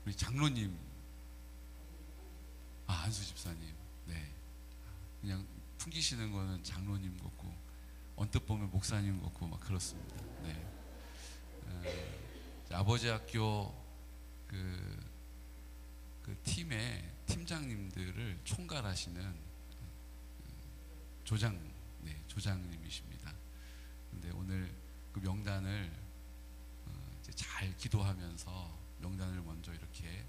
우리 장로님, 안수 집사님, 네, 그냥 풍기시는 거는 장로님 같고 언뜻 보면 목사님 같고 막 그렇습니다. 네, 아버지 학교 그 팀의 팀장님들을 총괄하시는 조장님이십니다. 근데 오늘 그 명단을 이제 잘 기도하면서 명단을 먼저 이렇게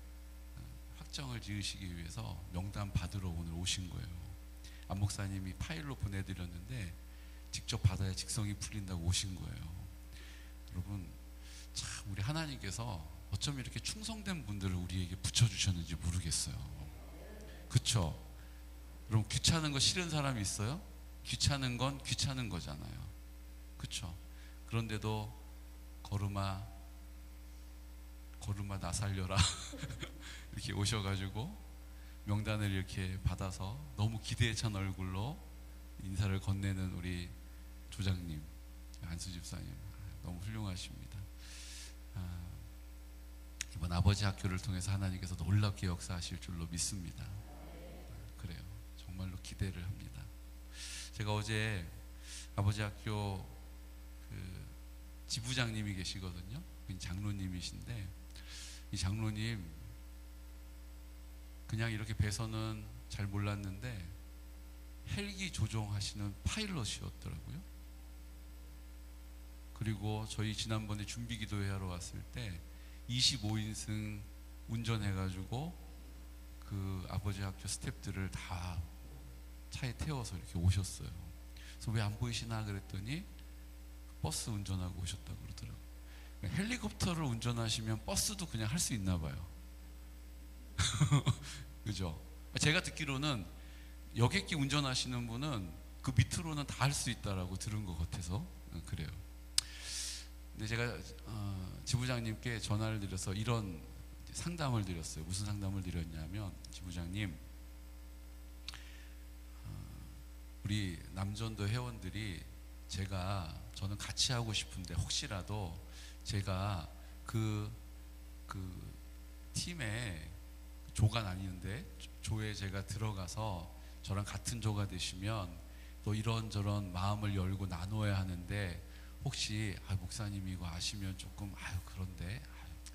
확정을 지으시기 위해서 명단 받으러 오늘 오신 거예요. 안 목사님이 파일로 보내드렸는데 직접 받아야 직성이 풀린다고 오신 거예요. 여러분, 참 우리 하나님께서 어쩜 이렇게 충성된 분들을 우리에게 붙여주셨는지 모르겠어요. 그쵸? 여러분, 귀찮은 거 싫은 사람이 있어요? 귀찮은 건 귀찮은 거잖아요. 그쵸? 그런데도 걸음아 나 살려라 이렇게 오셔가지고 명단을 이렇게 받아서 너무 기대에 찬 얼굴로 인사를 건네는 우리 조장님, 안수 집사님, 너무 훌륭하십니다. 이번 아버지 학교를 통해서 하나님께서 놀랍게 역사하실 줄로 믿습니다. 그래요. 정말로 기대를 합니다. 제가 어제 아버지 학교 그 지부장님이 계시거든요. 장로님이신데, 이 장로님 그냥 이렇게 뵈서는 잘 몰랐는데 헬기 조종하시는 파일럿이었더라고요. 그리고 저희 지난번에 준비 기도회 하러 왔을 때 25인승 운전해가지고 그 아버지 학교 스태프들을 다 차에 태워서 이렇게 오셨어요. 그래서 왜 안 보이시나 그랬더니 버스 운전하고 오셨다고 그러더라고요. 헬리콥터를 운전하시면 버스도 그냥 할 수 있나 봐요. 그죠? 제가 듣기로는 여객기 운전하시는 분은 그 밑으로는 다 할 수 있다라고 들은 것 같아서 그래요. 근데 제가 지부장님께 전화를 드려서 이런 상담을 드렸어요. 무슨 상담을 드렸냐면, 지부장님, 우리 남전도 회원들이 저는 같이 하고 싶은데 혹시라도 제가 그 팀에 조가 나뉘는데 조에 제가 들어가서 저랑 같은 조가 되시면 또 이런저런 마음을 열고 나눠야 하는데 혹시 목사님이 이거 아시면 조금 그런데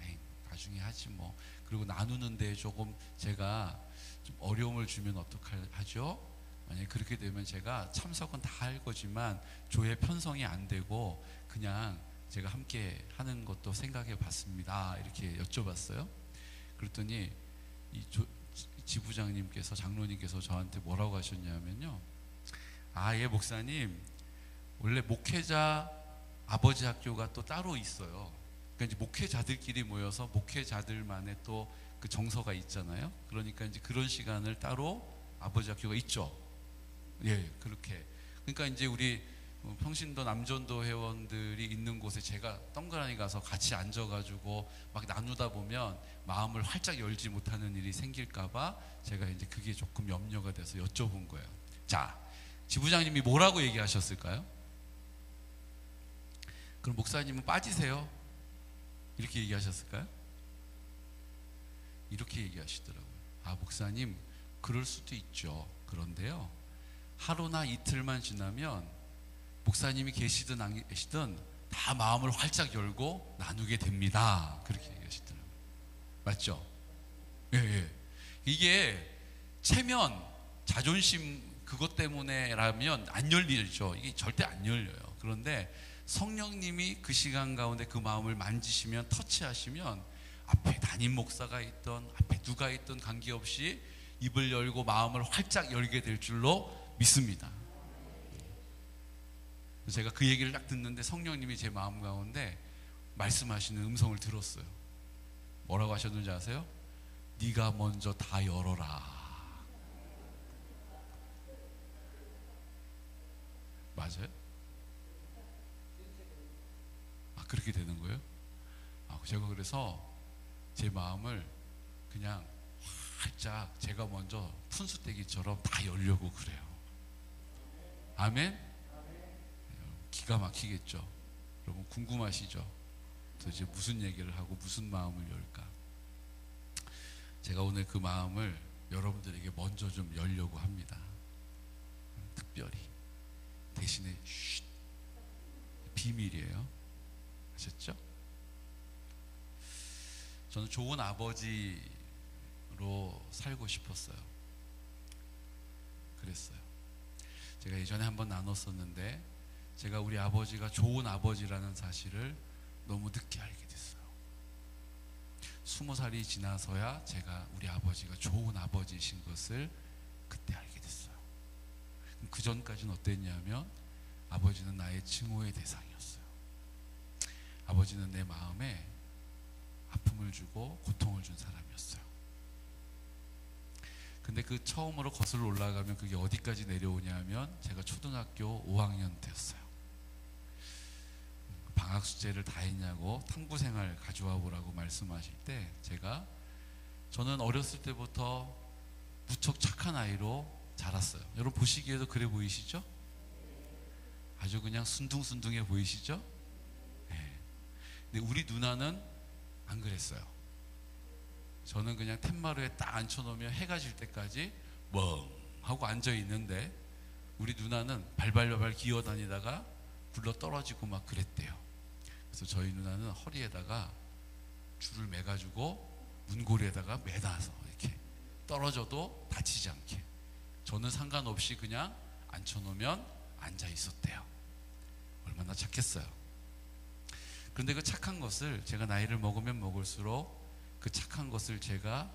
에이, 나중에 하지 뭐, 그리고 나누는데 조금 제가 좀 어려움을 주면 어떡하죠? 만약에 그렇게 되면 제가 참석은 다 할 거지만 조의 편성이 안 되고 그냥 제가 함께 하는 것도 생각해 봤습니다. 이렇게 여쭤봤어요. 그랬더니 이 지부장님께서, 장로님께서 저한테 뭐라고 하셨냐면요, 예 목사님, 원래 목회자 아버지 학교가 또 따로 있어요. 그러니까 이제 목회자들끼리 모여서 목회자들만의 또 그 정서가 있잖아요. 그러니까 이제 그런 시간을 따로 아버지 학교가 있죠. 예, 그렇게. 그러니까 이제 우리 평신도 남전도 회원들이 있는 곳에 제가 덩그러니 가서 같이 앉아가지고 막 나누다 보면 마음을 활짝 열지 못하는 일이 생길까봐 제가 이제 그게 조금 염려가 돼서 여쭤본 거예요. 자, 지부장님이 뭐라고 얘기하셨을까요? 그럼 목사님은 빠지세요, 이렇게 얘기하셨을까요? 이렇게 얘기하시더라고요. 목사님, 그럴 수도 있죠. 그런데요, 하루나 이틀만 지나면 목사님이 계시든 안 계시든 다 마음을 활짝 열고 나누게 됩니다. 그렇게 얘기하시더라고요. 맞죠? 예. 이게 체면, 자존심 그것 때문에라면 안 열리죠. 이게 절대 안 열려요. 그런데 성령님이 그 시간 가운데 그 마음을 만지시면, 터치하시면 앞에 담임 목사가 있던 앞에 누가 있던 관계없이 입을 열고 마음을 활짝 열게 될 줄로 믿습니다. 제가 그 얘기를 딱 듣는데 성령님이 제 마음 가운데 말씀하시는 음성을 들었어요. 뭐라고 하셨는지 아세요? 네가 먼저 다 열어라. 맞아요? 그렇게 되는 거예요? 제가 그래서 제 마음을 그냥 활짝 제가 먼저 푼수떼기처럼 다 열려고 그래요. 아멘? 기가 막히겠죠? 여러분 궁금하시죠? 도대체 무슨 얘기를 하고 무슨 마음을 열까? 제가 오늘 그 마음을 여러분들에게 먼저 좀 열려고 합니다. 특별히. 대신에 쉿, 비밀이에요. 아셨죠? 저는 좋은 아버지로 살고 싶었어요. 그랬어요. 제가 예전에 한번 나눴었는데, 제가 우리 아버지가 좋은 아버지라는 사실을 너무 늦게 알게 됐어요. 20살이 지나서야 제가 우리 아버지가 좋은 아버지이신 것을 그때 알게 됐어요. 그 전까지는 어땠냐면, 아버지는 나의 증오의 대상이었어요. 아버지는 내 마음에 아픔을 주고 고통을 준 사람이었어요. 근데 그 처음으로 거슬러 올라가면 그게 어디까지 내려오냐면, 제가 초등학교 5학년 때였어요. 방학 숙제를 다 했냐고 탐구생활 가져와 보라고 말씀하실 때, 저는 어렸을 때부터 무척 착한 아이로 자랐어요. 여러분 보시기에도 그래 보이시죠? 아주 그냥 순둥순둥해 보이시죠? 네. 근데 우리 누나는 안 그랬어요. 저는 그냥 텐마루에 딱 앉혀놓으면 해가 질 때까지 멍 하고 앉아 있는데, 우리 누나는 발발발발 기어다니다가 굴러 떨어지고 막 그랬대요. 그래서 저희 누나는 허리에다가 줄을 매가지고 문고리에다가 매다서 이렇게 떨어져도 다치지 않게, 저는 상관없이 그냥 앉혀놓으면 앉아 있었대요. 얼마나 착했어요. 그런데 그 착한 것을 제가 나이를 먹으면 먹을수록 그 착한 것을 제가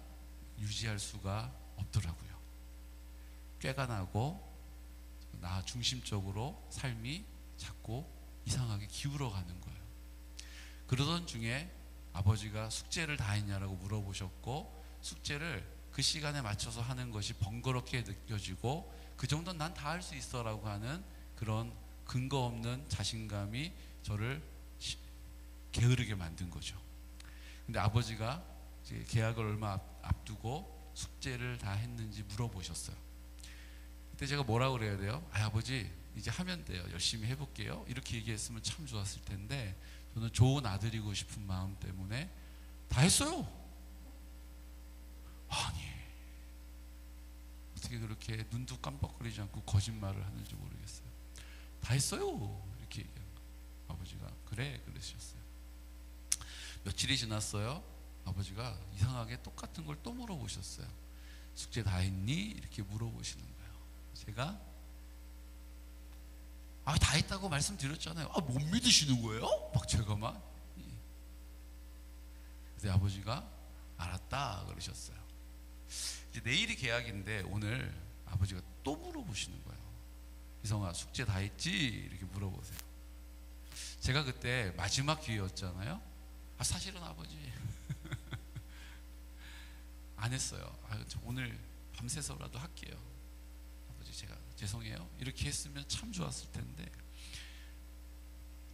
유지할 수가 없더라고요. 꾀가 나고 나 중심적으로 삶이 자꾸 이상하게 기울어 가는 거예요. 그러던 중에 아버지가 숙제를 다 했냐라고 물어보셨고, 숙제를 그 시간에 맞춰서 하는 것이 번거롭게 느껴지고, 그 정도는 난 다 할 수 있어 라고 하는 그런 근거 없는 자신감이 저를 게으르게 만든 거죠. 근데 아버지가 계약을 얼마 앞두고 숙제를 다 했는지 물어보셨어요. 그때 제가 뭐라고 그래야 돼요? 아버지 이제 하면 돼요. 열심히 해볼게요. 이렇게 얘기했으면 참 좋았을 텐데, 저는 좋은 아들이고 싶은 마음 때문에 다 했어요. 아니, 어떻게 그렇게 눈도 깜빡거리지 않고 거짓말을 하는지 모르겠어요. 다 했어요. 이렇게 얘기한 거. 아버지가 그래 그러셨어요. 며칠이 지났어요. 아버지가 이상하게 똑같은 걸 또 물어보셨어요. 숙제 다 했니? 이렇게 물어보시는 거예요. 제가 다 했다고 말씀드렸잖아요. 못 믿으시는 거예요? 막 제가 막. 그래서 아버지가 알았다 그러셨어요. 이제 내일이 계약인데 오늘 아버지가 또 물어보시는 거예요. 이성아 숙제 다 했지? 이렇게 물어보세요. 제가 그때 마지막 기회였잖아요. 사실은 아버지 안 했어요. 오늘 밤새서라도 할게요. 아버지 제가 죄송해요. 이렇게 했으면 참 좋았을 텐데,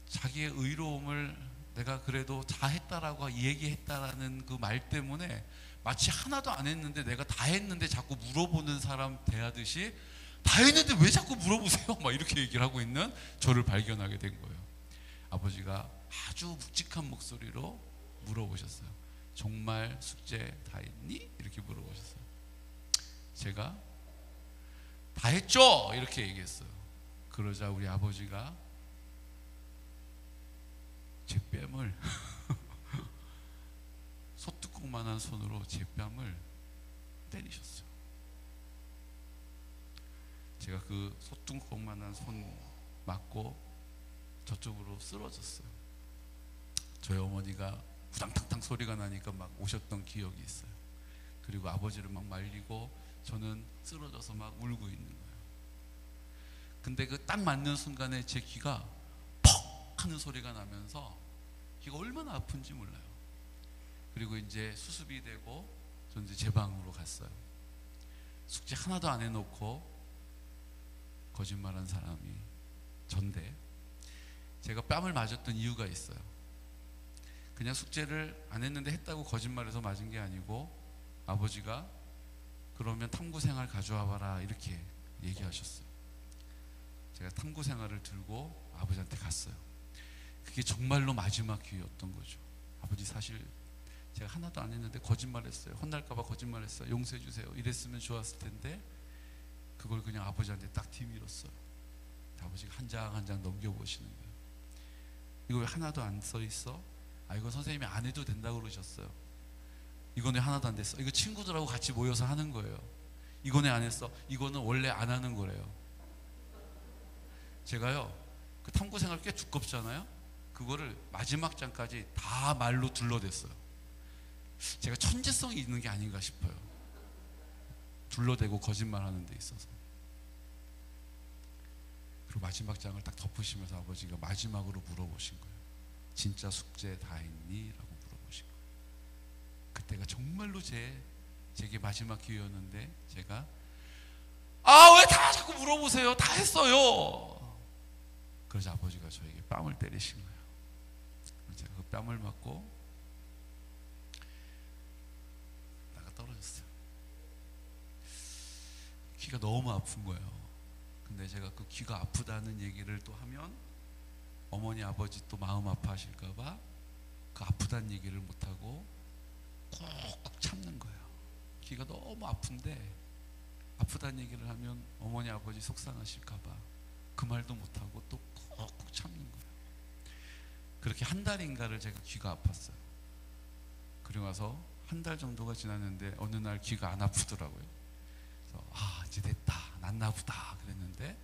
자기의 의로움을 내가 그래도 다 했다라고 얘기했다라는 그 말 때문에 마치 하나도 안 했는데 내가 다 했는데 자꾸 물어보는 사람 대하듯이, 다 했는데 왜 자꾸 물어보세요? 막 이렇게 얘기를 하고 있는 저를 발견하게 된 거예요. 아버지가 아주 묵직한 목소리로 물어보셨어요. 정말 숙제 다 했니? 이렇게 물어보셨어요. 제가 다 했죠? 이렇게 얘기했어요. 그러자 우리 아버지가 제 뺨을 소뚜껑만한 손으로 제 뺨을 때리셨어요. 제가 그 소뚜껑만한 손 맞고 저쪽으로 쓰러졌어요. 저희 어머니가 우당탕탕 소리가 나니까 막 오셨던 기억이 있어요. 그리고 아버지를 막 말리고 저는 쓰러져서 막 울고 있는 거예요. 근데 그 딱 맞는 순간에 제 귀가 퍽 하는 소리가 나면서 귀가 얼마나 아픈지 몰라요. 그리고 이제 수습이 되고 저는 이제 제 방으로 갔어요. 숙제 하나도 안 해놓고 거짓말한 사람이 전데, 제가 뺨을 맞았던 이유가 있어요. 그냥 숙제를 안 했는데 했다고 거짓말해서 맞은 게 아니고, 아버지가 그러면 탐구생활 가져와 봐라 이렇게 얘기하셨어요. 제가 탐구생활을 들고 아버지한테 갔어요. 그게 정말로 마지막 기회였던 거죠. 아버지 사실 제가 하나도 안 했는데 거짓말했어요. 혼날까봐 거짓말했어요. 용서해 주세요. 이랬으면 좋았을 텐데 그걸 그냥 아버지한테 딱 뒤밀었어요. 아버지가 한 장 한 장 넘겨보시는 거예요. 이거 왜 하나도 안 써 있어? 아, 이거 선생님이 안 해도 된다고 그러셨어요. 이건 왜 하나도 안 됐어? 이거 친구들하고 같이 모여서 하는 거예요. 이건 왜 안 했어? 이거는 원래 안 하는 거래요. 제가요, 그 탐구생활 꽤 두껍잖아요. 그거를 마지막 장까지 다 말로 둘러댔어요. 제가 천재성이 있는 게 아닌가 싶어요. 둘러대고 거짓말하는 데 있어서. 그리고 마지막 장을 딱 덮으시면서 아버지가 마지막으로 물어보신 거예요. 진짜 숙제 다 했니? 라고 물어보신 거예요. 그때가 정말로 제게 마지막 기회였는데 제가 왜 다 자꾸 물어보세요? 다 했어요. 그래서 아버지가 저에게 뺨을 때리신 거예요. 제가 그 뺨을 맞고 나가 떨어졌어요. 귀가 너무 아픈 거예요. 근데 제가 그 귀가 아프다는 얘기를 또 하면 어머니 아버지 또 마음 아파하실까봐 그 아프다는 얘기를 못하고 꾹꾹 참는 거예요. 귀가 너무 아픈데 아프다는 얘기를 하면 어머니 아버지 속상하실까봐 그 말도 못하고 또 꾹꾹 참는 거예요. 그렇게 한 달인가를 제가 귀가 아팠어요. 그리고 나서 한 달 정도가 지났는데 어느 날 귀가 안 아프더라고요. 그래서 이제 됐다, 낫나 보다 그랬는데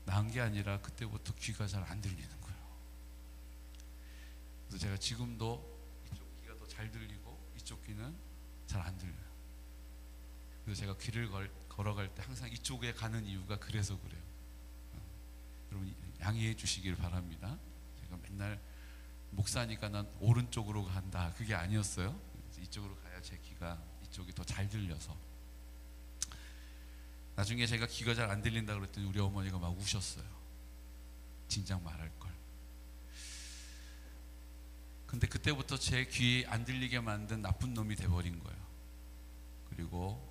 나은 게 아니라 그때부터 귀가 잘 안 들리는 거예요. 그래서 제가 지금도 이쪽 귀가 더 잘 들리고 이쪽 귀는 잘 안 들려요. 그래서 제가 귀를 걸어갈 때 항상 이쪽에 가는 이유가 그래서 그래요. 여러분 양해해 주시길 바랍니다. 제가 맨날 목사니까 난 오른쪽으로 간다, 그게 아니었어요. 이쪽으로 가야 제 귀가 이쪽이 더 잘 들려서. 나중에 제가 귀가 잘 안 들린다 그랬더니 우리 어머니가 막 우셨어요. 진작 말할 걸. 근데 그때부터 제 귀 안 들리게 만든 나쁜 놈이 돼버린 거예요. 그리고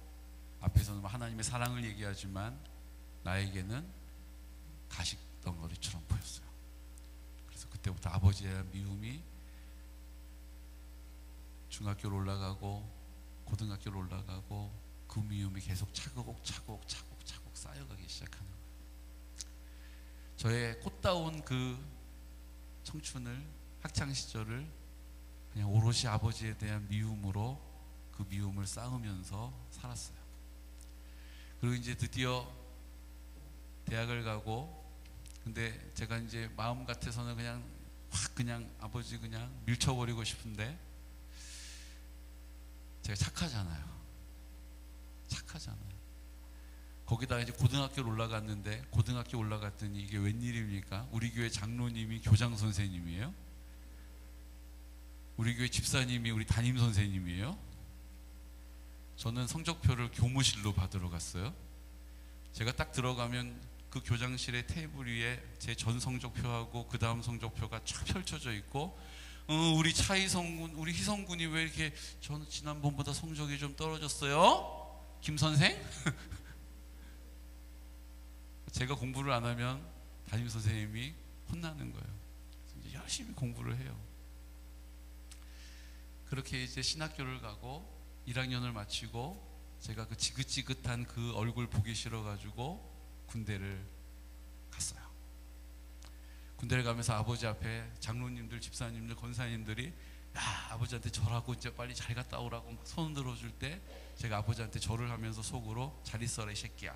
앞에서는 하나님의 사랑을 얘기하지만 나에게는 가식 덩어리처럼 보였어요. 그래서 그때부터 아버지에 대한 미움이 중학교로 올라가고 고등학교로 올라가고 그 미움이 계속 차곡차곡 쌓여가기 시작하는 거예요. 저의 꽃다운 그 청춘을, 학창시절을 그냥 오롯이 아버지에 대한 미움으로 그 미움을 쌓으면서 살았어요. 그리고 이제 드디어 대학을 가고, 근데 제가 이제 마음 같아서는 그냥 확 그냥 아버지 그냥 밀쳐버리고 싶은데 제가 착하잖아요. 거기다가 이제 고등학교를 올라갔는데, 고등학교 올라갔더니 이게 웬일입니까? 우리 교회 장로님이 교장 선생님이에요. 우리 교회 집사님이 우리 담임 선생님이에요. 저는 성적표를 교무실로 받으러 갔어요. 제가 딱 들어가면 그 교장실의 테이블 위에 제 전 성적표하고 그 다음 성적표가 쫙 펼쳐져 있고, 우리 차희성군, 우리 희성군이 왜 이렇게 저는 지난번보다 성적이 좀 떨어졌어요? 김 선생? 제가 공부를 안 하면 담임 선생님이 혼나는 거예요. 이제 열심히 공부를 해요. 그렇게 이제 신학교를 가고 1학년을 마치고 제가 그 지긋지긋한 그 얼굴 보기 싫어가지고 군대를 갔어요. 군대를 가면서 아버지 앞에 장로님들, 집사님들, 권사님들이 아버지한테 절하고 이제 빨리 잘 갔다 오라고 손 들어줄 때 제가 아버지한테 절을 하면서 속으로 잘 있어라 이 새끼야.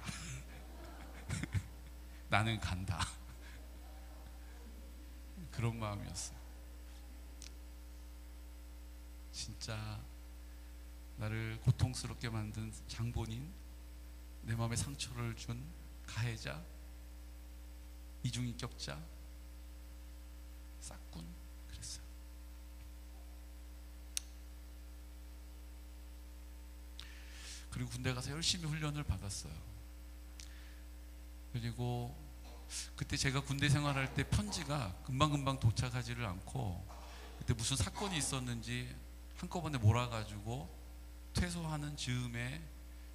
나는 간다. 그런 마음이었어요. 진짜 나를 고통스럽게 만든 장본인, 내 마음에 상처를 준 가해자, 이중인격자, 싹군, 그랬어요. 그리고 군대 가서 열심히 훈련을 받았어요. 그리고 그때 제가 군대 생활할 때 편지가 금방금방 도착하지를 않고, 그때 무슨 사건이 있었는지 한꺼번에 몰아가지고 퇴소하는 즈음에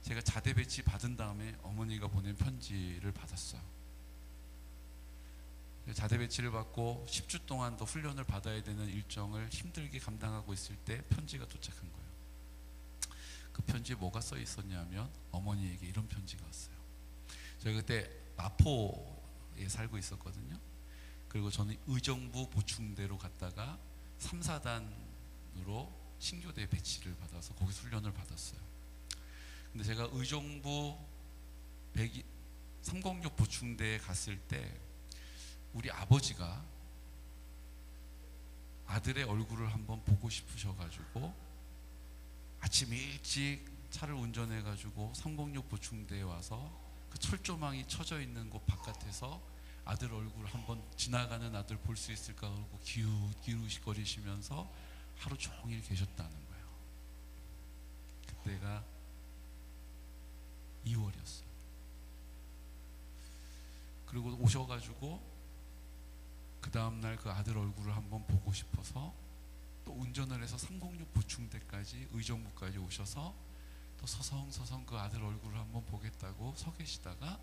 제가 자대 배치 받은 다음에 어머니가 보낸 편지를 받았어요. 자대 배치를 받고 10주 동안 더 훈련을 받아야 되는 일정을 힘들게 감당하고 있을 때 편지가 도착한 거예요. 그 편지에 뭐가 써 있었냐면 어머니에게 이런 편지가 왔어요. 저희 그때 마포에 살고 있었거든요. 그리고 저는 의정부 보충대로 갔다가 3, 4단으로 신교대에 배치를 받아서 거기서 훈련을 받았어요. 근데 제가 의정부 306 보충대에 갔을 때 우리 아버지가 아들의 얼굴을 한번 보고 싶으셔가지고 아침 일찍 차를 운전해가지고 306 보충대에 와서 그 철조망이 쳐져 있는 곳 바깥에서 아들 얼굴 한번 지나가는 아들 볼 수 있을까 하고 기웃기웃거리시면서 하루 종일 계셨다는 거예요. 그때가 2월이었어요. 그리고 오셔가지고 그 다음날 그 아들 얼굴을 한번 보고 싶어서 또 운전을 해서 306 보충대까지 의정부까지 오셔서 또 서성서성 그 아들 얼굴을 한번 보겠다고 서 계시다가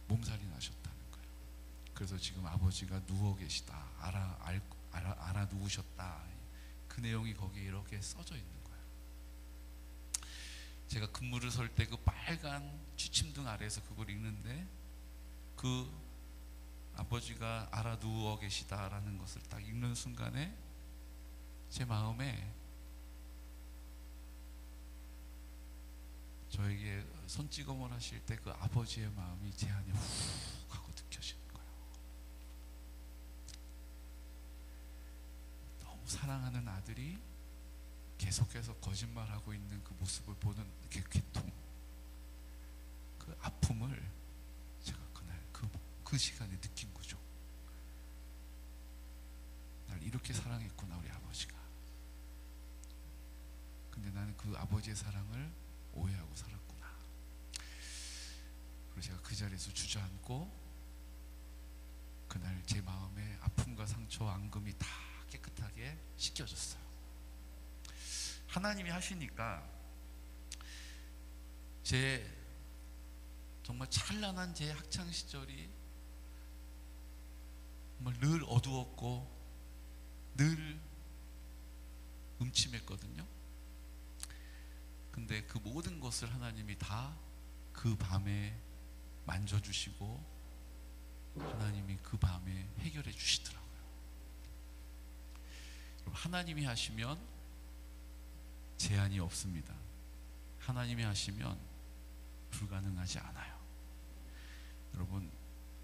몸살이 나셨다는 거예요. 그래서 지금 아버지가 누워 계시다, 알아 누우셨다, 그 내용이 거기에 이렇게 써져 있는 거예요. 제가 근무를 설 때 그 빨간 취침등 아래에서 그걸 읽는데 그 아버지가 알아 누워 계시다라는 것을 딱 읽는 순간에 제 마음에 저에게 손찌검을 하실 때 그 아버지의 마음이 제 안에 훅 하고 느껴지는 거예요. 너무 사랑하는 아들이 계속해서 거짓말하고 있는 그 모습을 보는 그 괴통, 그 아픔을 제가 그날 그 시간에 느낀 거죠. 날 이렇게 사랑했구나 우리 아버지가. 근데 나는 그 아버지의 사랑을 오해하고 살았구나. 그래서 제가 그 자리에서 주저앉고 그날 제 마음의 아픔과 상처, 앙금이 다 깨끗하게 씻겨졌어요. 하나님이 하시니까 제 정말 찬란한 제 학창 시절이 정말 늘 어두웠고 늘 음침했거든요. 근데 그 모든 것을 하나님이 다 그 밤에 만져주시고 하나님이 그 밤에 해결해 주시더라고요. 하나님이 하시면 제한이 없습니다. 하나님이 하시면 불가능하지 않아요. 여러분,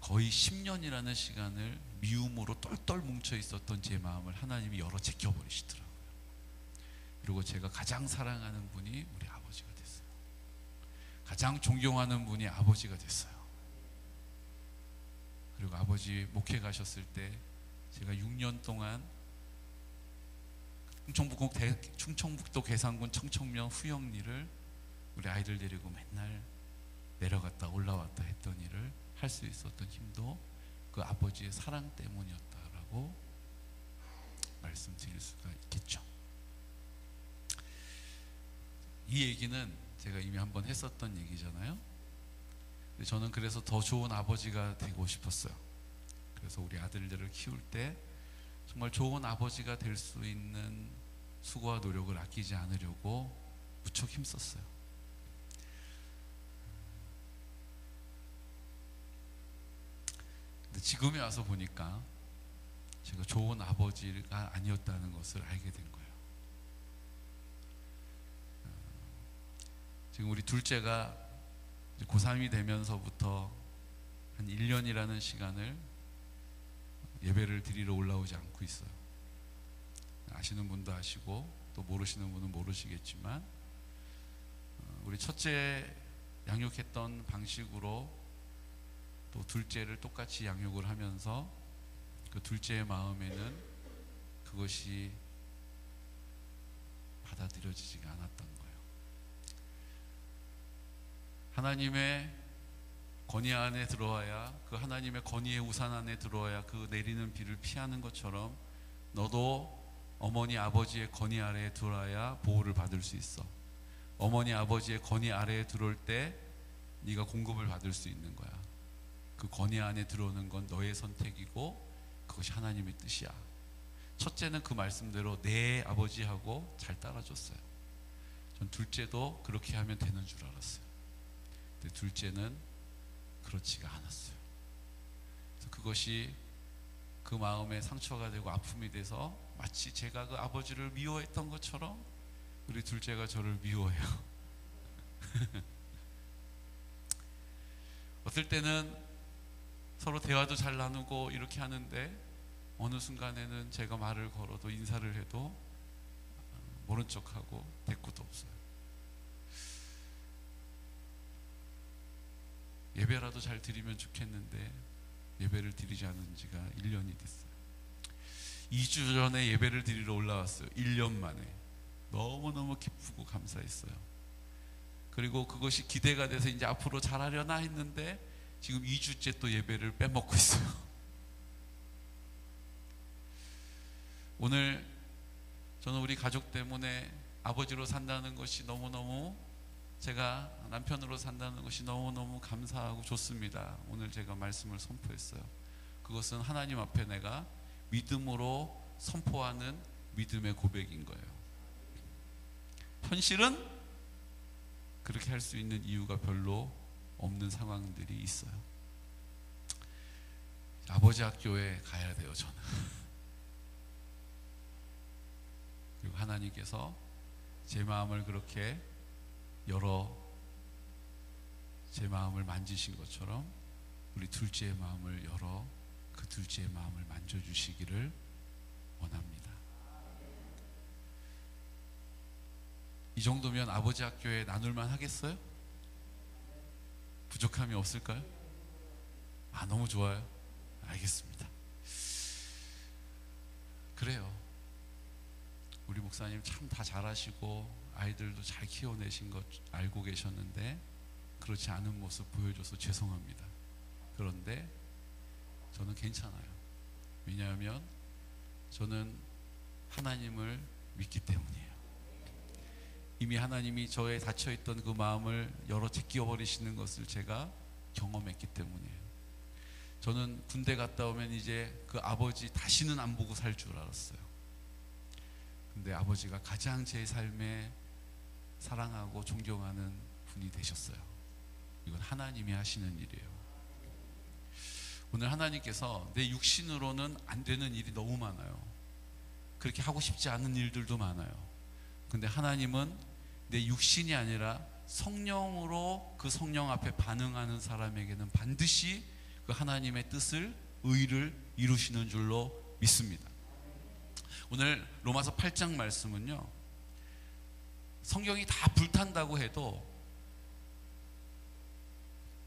거의 10년이라는 시간을 미움으로 똘똘 뭉쳐 있었던 제 마음을 하나님이 열어 제껴버리시더라고요. 그리고 제가 가장 사랑하는 분이 우리 아버지가 됐어요. 가장 존경하는 분이 아버지가 됐어요. 그리고 아버지 목회 가셨을 때 제가 6년 동안 충청북도 계산군 청청면 후영리를 우리 아이들 데리고 맨날 내려갔다 올라왔다 했던 일을 할 수 있었던 힘도 그 아버지의 사랑 때문이었다라고 말씀드릴 수가 있겠죠. 이 얘기는 제가 이미 한번 했었던 얘기잖아요. 근데 저는 그래서 더 좋은 아버지가 되고 싶었어요. 그래서 우리 아들들을 키울 때 정말 좋은 아버지가 될 수 있는 수고와 노력을 아끼지 않으려고 무척 힘썼어요. 근데 지금에 와서 보니까 제가 좋은 아버지가 아니었다는 것을 알게 된 거예요. 지금 우리 둘째가 고3이 되면서부터 한 1년이라는 시간을 예배를 드리러 올라오지 않고 있어요. 아시는 분도 아시고 또 모르시는 분은 모르시겠지만 우리 첫째 양육했던 방식으로 또 둘째를 똑같이 양육을 하면서 그 둘째의 마음에는 그것이 받아들여지지가 않았던 거예요. 하나님의 권위 안에 들어와야, 그 하나님의 권위의 우산 안에 들어와야 그 내리는 비를 피하는 것처럼 너도 어머니 아버지의 권위 아래에 들어와야 보호를 받을 수 있어. 어머니 아버지의 권위 아래에 들어올 때 네가 공급을 받을 수 있는 거야. 그 권위 안에 들어오는 건 너의 선택이고 그것이 하나님의 뜻이야. 첫째는 그 말씀대로 내 아버지하고 잘 따라줬어요. 전 둘째도 그렇게 하면 되는 줄 알았어요. 근데 둘째는 그렇지가 않았어요. 그래서 그것이 그 마음에 상처가 되고 아픔이 돼서 마치 제가 그 아버지를 미워했던 것처럼 우리 둘째가 저를 미워해요. 어떨 때는 서로 대화도 잘 나누고 이렇게 하는데 어느 순간에는 제가 말을 걸어도 인사를 해도 모른 척하고 대꾸도 없어요. 예배라도 잘 드리면 좋겠는데 예배를 드리지 않은 지가 1년이 됐어요. 2주 전에 예배를 드리러 올라왔어요. 1년 만에. 너무너무 기쁘고 감사했어요. 그리고 그것이 기대가 돼서 이제 앞으로 잘하려나 했는데 지금 2주째 또 예배를 빼먹고 있어요. 오늘 저는 우리 가족 때문에 아버지로 산다는 것이 너무너무, 제가 남편으로 산다는 것이 너무너무 감사하고 좋습니다. 오늘 제가 말씀을 선포했어요. 그것은 하나님 앞에 내가 믿음으로 선포하는 믿음의 고백인 거예요. 현실은 그렇게 할 수 있는 이유가 별로 없는 상황들이 있어요. 아버지 학교에 가야 돼요, 저는. 그리고 하나님께서 제 마음을 그렇게 제 마음을 만지신 것처럼 우리 둘째의 마음을 그 둘째의 마음을 만져주시기를 원합니다. 이 정도면 아버지 학교에 나눌만 하겠어요? 부족함이 없을까요? 너무 좋아요. 알겠습니다. 그래요. 우리 목사님 참 다 잘하시고 아이들도 잘 키워내신 것 알고 계셨는데 그렇지 않은 모습 보여줘서 죄송합니다. 그런데 저는 괜찮아요. 왜냐하면 저는 하나님을 믿기 때문이에요. 이미 하나님이 저의 닫혀있던 그 마음을 제끼어버리시는 것을 제가 경험했기 때문이에요. 저는 군대 갔다 오면 이제 그 아버지 다시는 안 보고 살 줄 알았어요. 근데 아버지가 가장 제 삶에 사랑하고 존경하는 분이 되셨어요. 이건 하나님이 하시는 일이에요. 오늘 하나님께서 내 육신으로는 안 되는 일이 너무 많아요. 그렇게 하고 싶지 않은 일들도 많아요. 근데 하나님은 내 육신이 아니라 성령으로 그 성령 앞에 반응하는 사람에게는 반드시 그 하나님의 뜻을, 의를 이루시는 줄로 믿습니다. 오늘 로마서 8장 말씀은요, 성경이 다 불탄다고 해도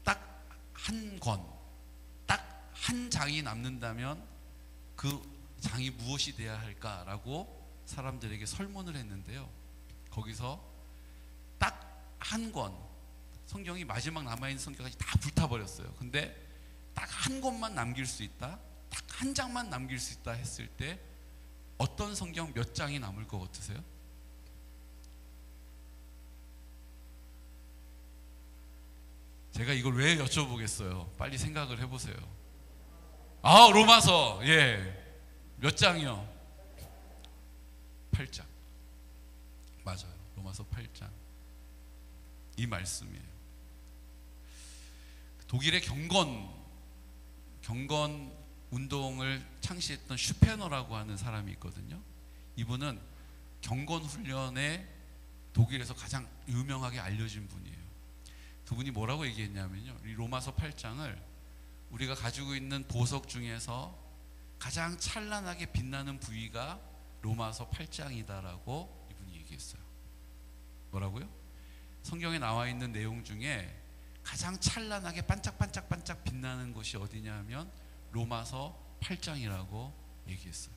딱 한 권, 딱 한 장이 남는다면 그 장이 무엇이 되어야 할까라고 사람들에게 설문을 했는데요, 거기서 딱 한 권, 성경이 마지막 남아있는 성경까지 다 불타버렸어요. 근데 딱 한 권만 남길 수 있다, 딱 한 장만 남길 수 있다 했을 때 어떤 성경 몇 장이 남을 것 같으세요? 제가 이걸 왜 여쭤보겠어요? 빨리 생각을 해보세요. 로마서, 몇 장이요? 8장. 맞아요. 로마서 8장. 이 말씀이에요. 독일의 경건 운동을 창시했던 슈페너라고 하는 사람이 있거든요. 이분은 경건 훈련에 독일에서 가장 유명하게 알려진 분이에요. 그분이 뭐라고 얘기했냐면요, 이 로마서 8장을 우리가 가지고 있는 보석 중에서 가장 찬란하게 빛나는 부위가 로마서 8장이다라고 이분이 얘기했어요. 뭐라고요? 성경에 나와 있는 내용 중에 가장 찬란하게 반짝반짝반짝 빛나는 것이 어디냐 하면 로마서 8장이라고 얘기했어요.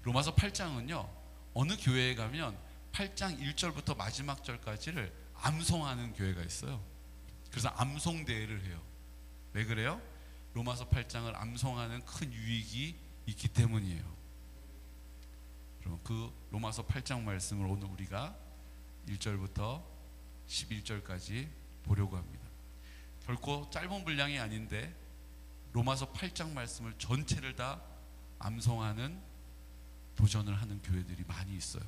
로마서 8장은요, 어느 교회에 가면 8장 1절부터 마지막 절까지를 암송하는 교회가 있어요. 그래서 암송대회를 해요. 왜 그래요? 로마서 8장을 암송하는 큰 유익이 있기 때문이에요. 그럼 그 로마서 8장 말씀을 오늘 우리가 1절부터 11절까지 보려고 합니다. 결코 짧은 분량이 아닌데 로마서 8장 말씀을 전체를 다 암송하는 도전을 하는 교회들이 많이 있어요.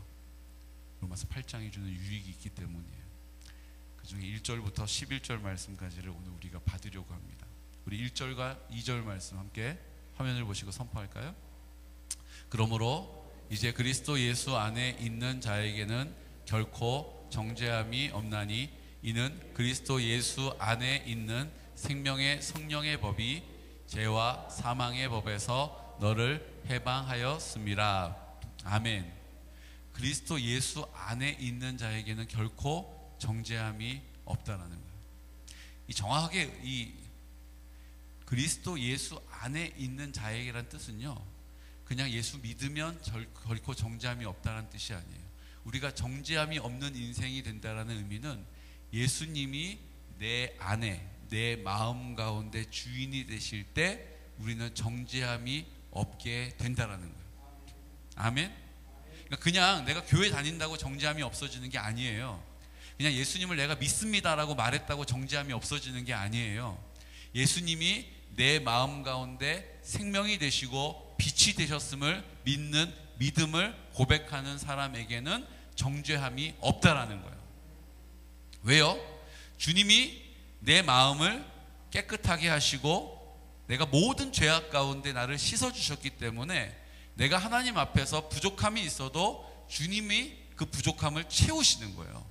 로마서 8장이 주는 유익이 있기 때문이에요. 그 중에 1절부터 11절 말씀까지를 오늘 우리가 받으려고 합니다. 우리 1절과 2절 말씀 함께 화면을 보시고 선포할까요? 그러므로 이제 그리스도 예수 안에 있는 자에게는 결코 정죄함이 없나니 이는 그리스도 예수 안에 있는 생명의 성령의 법이 죄와 사망의 법에서 너를 해방하였습니다. 아멘. 그리스도 예수 안에 있는 자에게는 결코 정죄함이 없다라는 거예요. 이 정확하게 이 그리스도 예수 안에 있는 자에게란 뜻은요, 그냥 예수 믿으면 결코 정죄함이 없다는 뜻이 아니에요. 우리가 정죄함이 없는 인생이 된다는 의미는 예수님이 내 안에, 내 마음 가운데 주인이 되실 때 우리는 정죄함이 없게 된다는 거예요. 아멘? 그러니까 그냥 내가 교회 다닌다고 정죄함이 없어지는 게 아니에요. 그냥 예수님을 내가 믿습니다라고 말했다고 정죄함이 없어지는 게 아니에요. 예수님이 내 마음 가운데 생명이 되시고 빛이 되셨음을 믿는 믿음을 고백하는 사람에게는 정죄함이 없다라는 거예요. 왜요? 주님이 내 마음을 깨끗하게 하시고 내가 모든 죄악 가운데 나를 씻어주셨기 때문에 내가 하나님 앞에서 부족함이 있어도 주님이 그 부족함을 채우시는 거예요.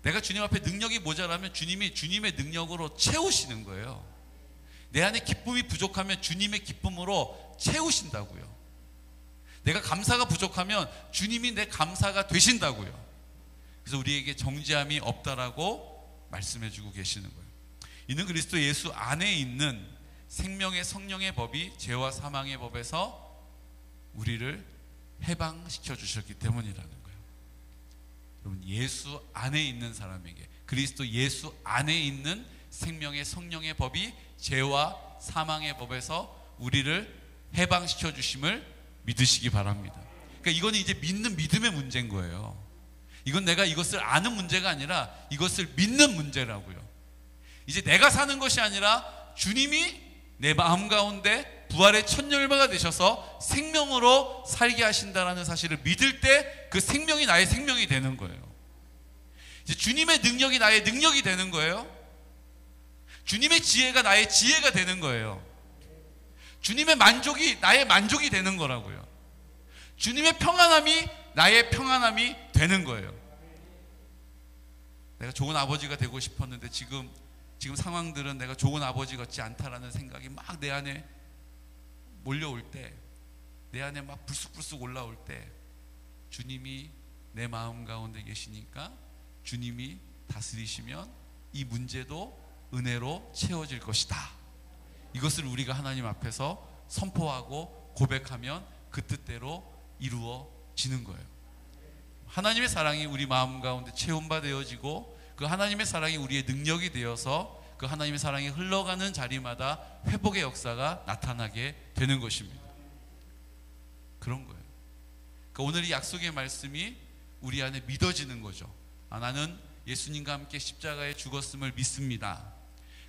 내가 주님 앞에 능력이 모자라면 주님이 주님의 능력으로 채우시는 거예요. 내 안에 기쁨이 부족하면 주님의 기쁨으로 채우신다고요. 내가 감사가 부족하면 주님이 내 감사가 되신다고요. 그래서 우리에게 정죄함이 없다라고 말씀해주고 계시는 거예요. 이는 그리스도 예수 안에 있는 생명의 성령의 법이 죄와 사망의 법에서 우리를 해방시켜 주셨기 때문이라는 거예요. 여러분, 예수 안에 있는 사람에게, 그리스도 예수 안에 있는 생명의 성령의 법이 죄와 사망의 법에서 우리를 해방시켜 주심을 믿으시기 바랍니다. 그러니까 이거는 이제 믿는 믿음의 문제인 거예요. 이건 내가 이것을 아는 문제가 아니라 이것을 믿는 문제라고요. 이제 내가 사는 것이 아니라 주님이 내 마음 가운데 부활의 첫 열매가 되셔서 생명으로 살게 하신다는 사실을 믿을 때 그 생명이 나의 생명이 되는 거예요. 이제 주님의 능력이 나의 능력이 되는 거예요. 주님의 지혜가 나의 지혜가 되는 거예요. 주님의 만족이 나의 만족이 되는 거라고요. 주님의 평안함이 나의 평안함이 되는 거예요. 내가 좋은 아버지가 되고 싶었는데 지금 상황들은 내가 좋은 아버지 같지 않다라는 생각이 막 내 안에 몰려올 때, 내 안에 막 불쑥불쑥 올라올 때 주님이 내 마음 가운데 계시니까 주님이 다스리시면 이 문제도 은혜로 채워질 것이다. 이것을 우리가 하나님 앞에서 선포하고 고백하면 그 뜻대로 이루어지는 거예요. 하나님의 사랑이 우리 마음 가운데 체험되어지고 그 하나님의 사랑이 우리의 능력이 되어서 그 하나님의 사랑이 흘러가는 자리마다 회복의 역사가 나타나게 되는 것입니다. 그런 거예요. 그러니까 오늘 이 약속의 말씀이 우리 안에 믿어지는 거죠. 나는 예수님과 함께 십자가에 죽었음을 믿습니다.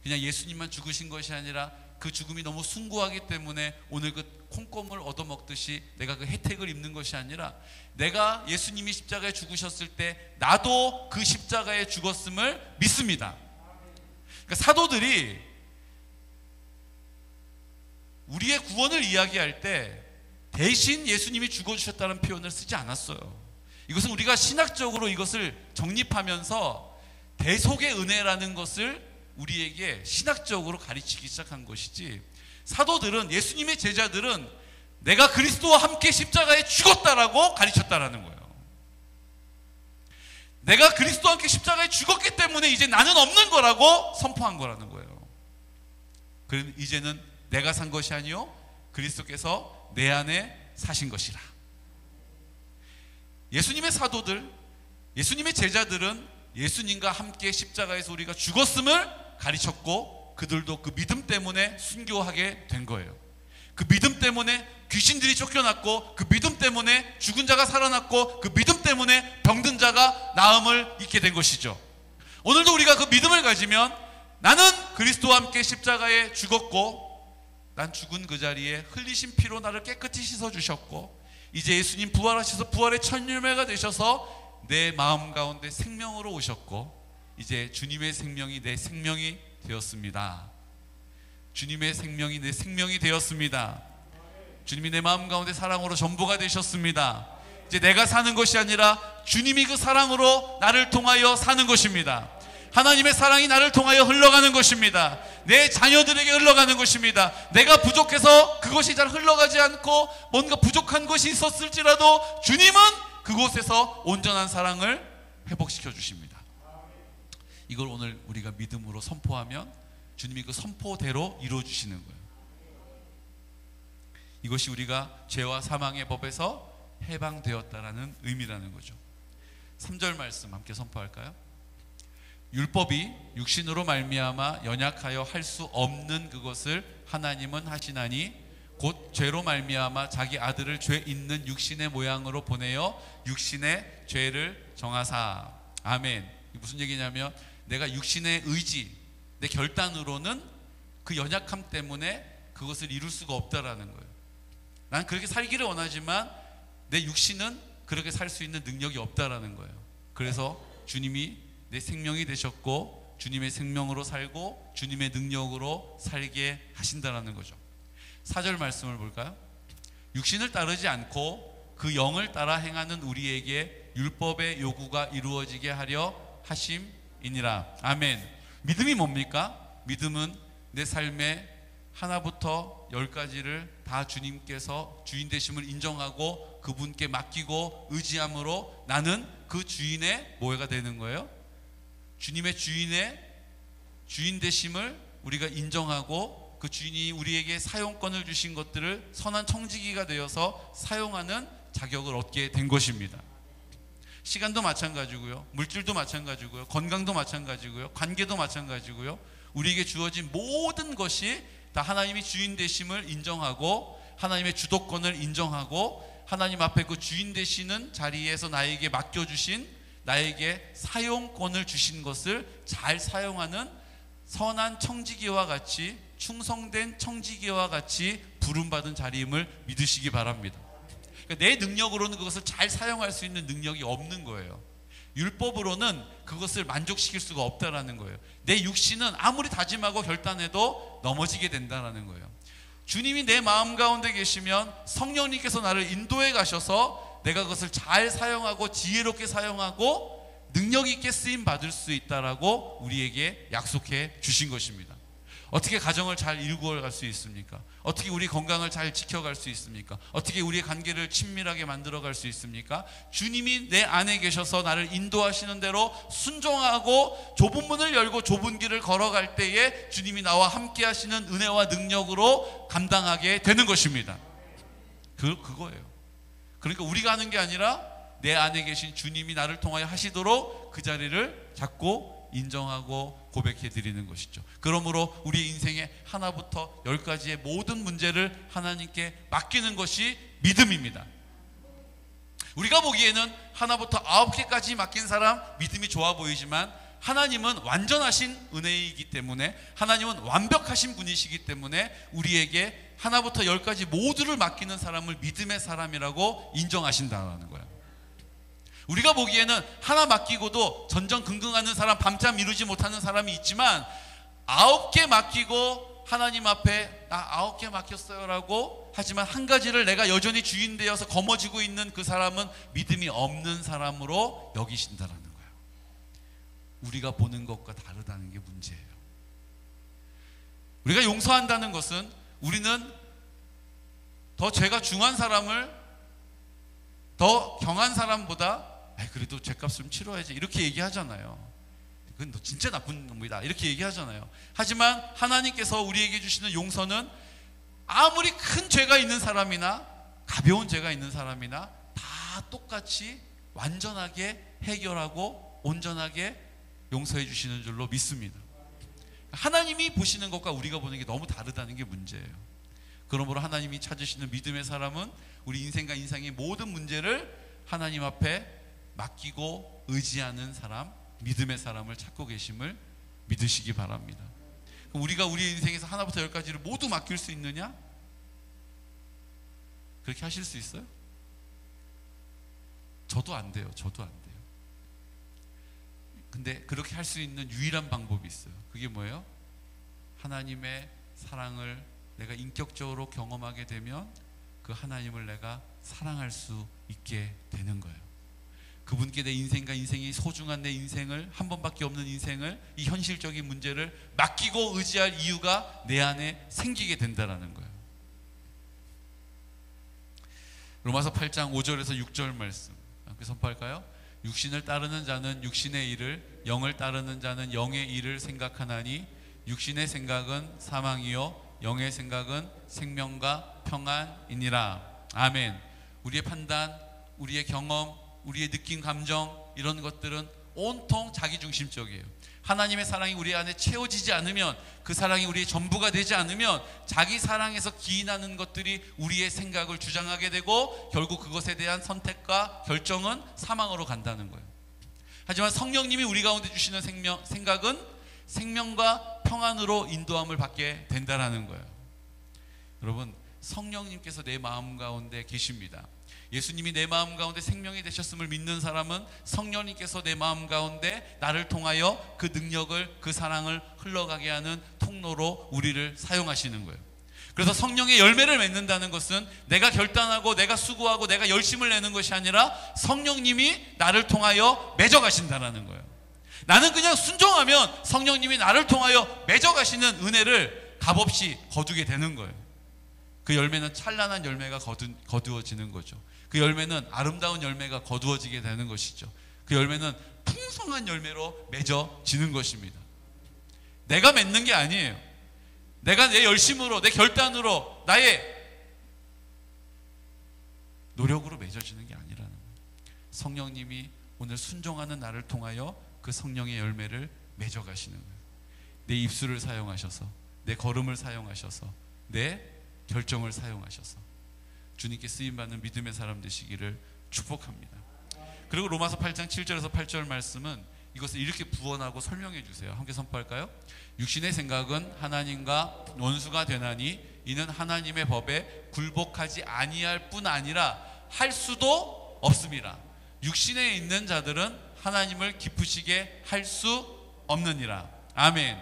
그냥 예수님만 죽으신 것이 아니라 그 죽음이 너무 숭고하기 때문에 오늘 그 콩고물 얻어먹듯이 내가 그 혜택을 입는 것이 아니라 내가 예수님이 십자가에 죽으셨을 때 나도 그 십자가에 죽었음을 믿습니다. 그러니까 사도들이 우리의 구원을 이야기할 때 대신 예수님이 죽어주셨다는 표현을 쓰지 않았어요. 이것은 우리가 신학적으로 이것을 정립하면서 대속의 은혜라는 것을 우리에게 신학적으로 가르치기 시작한 것이지, 사도들은, 예수님의 제자들은 내가 그리스도와 함께 십자가에 죽었다라고 가르쳤다라는 거예요. 내가 그리스도와 함께 십자가에 죽었기 때문에 이제 나는 없는 거라고 선포한 거라는 거예요. 그럼 이제는 내가 산 것이 아니요 그리스도께서 내 안에 사신 것이라. 예수님의 사도들, 예수님의 제자들은 예수님과 함께 십자가에서 우리가 죽었음을 가르쳤고 그들도 그 믿음 때문에 순교하게 된 거예요. 그 믿음 때문에 귀신들이 쫓겨났고 그 믿음 때문에 죽은 자가 살아났고 그 믿음 때문에 병든 자가 나음을 입게 된 것이죠. 오늘도 우리가 그 믿음을 가지면 나는 그리스도와 함께 십자가에 죽었고 난 죽은 그 자리에 흘리신 피로 나를 깨끗이 씻어주셨고 이제 예수님 부활하셔서 부활의 첫 열매가 되셔서 내 마음 가운데 생명으로 오셨고 이제 주님의 생명이 내 생명이 되었습니다. 주님의 생명이 내 생명이 되었습니다. 주님이 내 마음 가운데 사랑으로 전부가 되셨습니다. 이제 내가 사는 것이 아니라 주님이 그 사랑으로 나를 통하여 사는 것입니다. 하나님의 사랑이 나를 통하여 흘러가는 것입니다. 내 자녀들에게 흘러가는 것입니다. 내가 부족해서 그것이 잘 흘러가지 않고 뭔가 부족한 것이 있었을지라도 주님은 그곳에서 온전한 사랑을 회복시켜 주십니다. 이걸 오늘 우리가 믿음으로 선포하면 주님이 그 선포대로 이루어 주시는 거예요. 이것이 우리가 죄와 사망의 법에서 해방되었다라는 의미라는 거죠. 3절 말씀 함께 선포할까요? 율법이 육신으로 말미암아 연약하여 할 수 없는 그것을 하나님은 하시나니 곧 죄로 말미암아 자기 아들을 죄 있는 육신의 모양으로 보내어 육신의 죄를 정하사. 아멘. 무슨 얘기냐면 내가 육신의 의지, 내 결단으로는 그 연약함 때문에 그것을 이룰 수가 없다라는 거예요. 난 그렇게 살기를 원하지만 내 육신은 그렇게 살 수 있는 능력이 없다라는 거예요. 그래서 주님이 내 생명이 되셨고 주님의 생명으로 살고 주님의 능력으로 살게 하신다라는 거죠. 4절 말씀을 볼까요? 육신을 따르지 않고 그 영을 따라 행하는 우리에게 율법의 요구가 이루어지게 하려 하심이니라. 아멘. 믿음이 뭡니까? 믿음은 내 삶의 하나부터 10가지를 다 주님께서 주인 되심을 인정하고 그분께 맡기고 의지함으로 나는 그 주인의 뭐가 되는 거예요? 주님의 주인 되심을 우리가 인정하고 그 주인이 우리에게 사용권을 주신 것들을 선한 청지기가 되어서 사용하는 자격을 얻게 된 것입니다. 시간도 마찬가지고요, 물질도 마찬가지고요, 건강도 마찬가지고요, 관계도 마찬가지고요. 우리에게 주어진 모든 것이 다 하나님이 주인 되심을 인정하고 하나님의 주도권을 인정하고 하나님 앞에 그 주인 되시는 자리에서 나에게 맡겨주신, 나에게 사용권을 주신 것을 잘 사용하는 선한 청지기와 같이, 충성된 청지기와 같이 부름받은 자리임을 믿으시기 바랍니다. 그러니까 내 능력으로는 그것을 잘 사용할 수 있는 능력이 없는 거예요. 율법으로는 그것을 만족시킬 수가 없다라는 거예요. 내 육신은 아무리 다짐하고 결단해도 넘어지게 된다라는 거예요. 주님이 내 마음 가운데 계시면 성령님께서 나를 인도해 가셔서 내가 그것을 잘 사용하고 지혜롭게 사용하고 능력 있게 쓰임 받을 수 있다라고 우리에게 약속해 주신 것입니다. 어떻게 가정을 잘 이루어 갈 수 있습니까? 어떻게 우리 건강을 잘 지켜갈 수 있습니까? 어떻게 우리의 관계를 친밀하게 만들어 갈 수 있습니까? 주님이 내 안에 계셔서 나를 인도하시는 대로 순종하고 좁은 문을 열고 좁은 길을 걸어갈 때에 주님이 나와 함께 하시는 은혜와 능력으로 감당하게 되는 것입니다. 그거예요. 그러니까 우리가 하는 게 아니라 내 안에 계신 주님이 나를 통하여 하시도록 그 자리를 잡고 인정하고 고백해 드리는 것이죠. 그러므로 우리의 인생의 하나부터 10가지의 모든 문제를 하나님께 맡기는 것이 믿음입니다. 우리가 보기에는 하나부터 9개까지 맡긴 사람 믿음이 좋아 보이지만 하나님은 완전하신 은혜이기 때문에, 하나님은 완벽하신 분이시기 때문에 우리에게 하나부터 10가지 모두를 맡기는 사람을 믿음의 사람이라고 인정하신다는 거예요. 우리가 보기에는 하나 맡기고도 전전긍긍하는 사람, 밤잠 이루지 못하는 사람이 있지만 9개 맡기고 하나님 앞에 나 9개 맡겼어요 라고 하지만 한 가지를 내가 여전히 주인 되어서 거머쥐고 있는 그 사람은 믿음이 없는 사람으로 여기신다라는 거예요. 우리가 보는 것과 다르다는 게 문제예요. 우리가 용서한다는 것은 우리는 더 죄가 중한 사람을 더 경한 사람보다 그래도 죄값 좀 치러야지 이렇게 얘기하잖아요. 그건 너 진짜 나쁜 놈이다 이렇게 얘기하잖아요. 하지만 하나님께서 우리에게 주시는 용서는 아무리 큰 죄가 있는 사람이나 가벼운 죄가 있는 사람이나 다 똑같이 완전하게 해결하고 온전하게 용서해 주시는 줄로 믿습니다. 하나님이 보시는 것과 우리가 보는 게 너무 다르다는 게 문제예요. 그러므로 하나님이 찾으시는 믿음의 사람은 우리 인생과 인생의 모든 문제를 하나님 앞에 맡기고 의지하는 사람, 믿음의 사람을 찾고 계심을 믿으시기 바랍니다. 그럼 우리가 우리 인생에서 하나부터 열까지를 모두 맡길 수 있느냐? 그렇게 하실 수 있어요? 저도 안 돼요. 저도 안 돼요. 근데 그렇게 할 수 있는 유일한 방법이 있어요. 그게 뭐예요? 하나님의 사랑을 내가 인격적으로 경험하게 되면 그 하나님을 내가 사랑할 수 있게 되는 거예요. 그분께 내 인생과 인생이 소중한 내 인생을, 한 번밖에 없는 인생을, 이 현실적인 문제를 맡기고 의지할 이유가 내 안에 생기게 된다는 거예요. 로마서 8장 5절에서 6절 말씀 함께 선포할까요? 육신을 따르는 자는 육신의 일을, 영을 따르는 자는 영의 일을 생각하나니 육신의 생각은 사망이요 영의 생각은 생명과 평안이니라. 아멘. 우리의 판단, 우리의 경험, 우리의 느낌, 감정, 이런 것들은 온통 자기중심적이에요. 하나님의 사랑이 우리 안에 채워지지 않으면, 그 사랑이 우리의 전부가 되지 않으면 자기 사랑에서 기인하는 것들이 우리의 생각을 주장하게 되고 결국 그것에 대한 선택과 결정은 사망으로 간다는 거예요. 하지만 성령님이 우리 가운데 주시는 생각은 생명과 평안으로 인도함을 받게 된다는 거예요. 여러분, 성령님께서 내 마음 가운데 계십니다. 예수님이 내 마음 가운데 생명이 되셨음을 믿는 사람은 성령님께서 내 마음 가운데 나를 통하여 그 능력을, 그 사랑을 흘러가게 하는 통로로 우리를 사용하시는 거예요. 그래서 성령의 열매를 맺는다는 것은 내가 결단하고 내가 수고하고 내가 열심을 내는 것이 아니라 성령님이 나를 통하여 맺어가신다는 거예요. 나는 그냥 순종하면 성령님이 나를 통하여 맺어가시는 은혜를 값없이 거두게 되는 거예요. 그 열매는 찬란한 열매가 거두어지는 거죠. 그 열매는 아름다운 열매가 거두어지게 되는 것이죠. 그 열매는 풍성한 열매로 맺어지는 것입니다. 내가 맺는 게 아니에요. 내가 내 열심으로, 내 결단으로, 나의 노력으로 맺어지는 게 아니라는 거예요. 성령님이 오늘 순종하는 나를 통하여 그 성령의 열매를 맺어가시는 거예요. 내 입술을 사용하셔서, 내 걸음을 사용하셔서, 내 결정을 사용하셔서 주님께 쓰임받는 믿음의 사람 되시기를 축복합니다. 그리고 로마서 8장 7절에서 8절 말씀은 이것을 이렇게 부언하고 설명해 주세요. 함께 선포할까요? 육신의 생각은 하나님과 원수가 되나니 이는 하나님의 법에 굴복하지 아니할 뿐 아니라 할 수도 없음이라. 육신에 있는 자들은 하나님을 기쁘시게 할 수 없느니라. 아멘.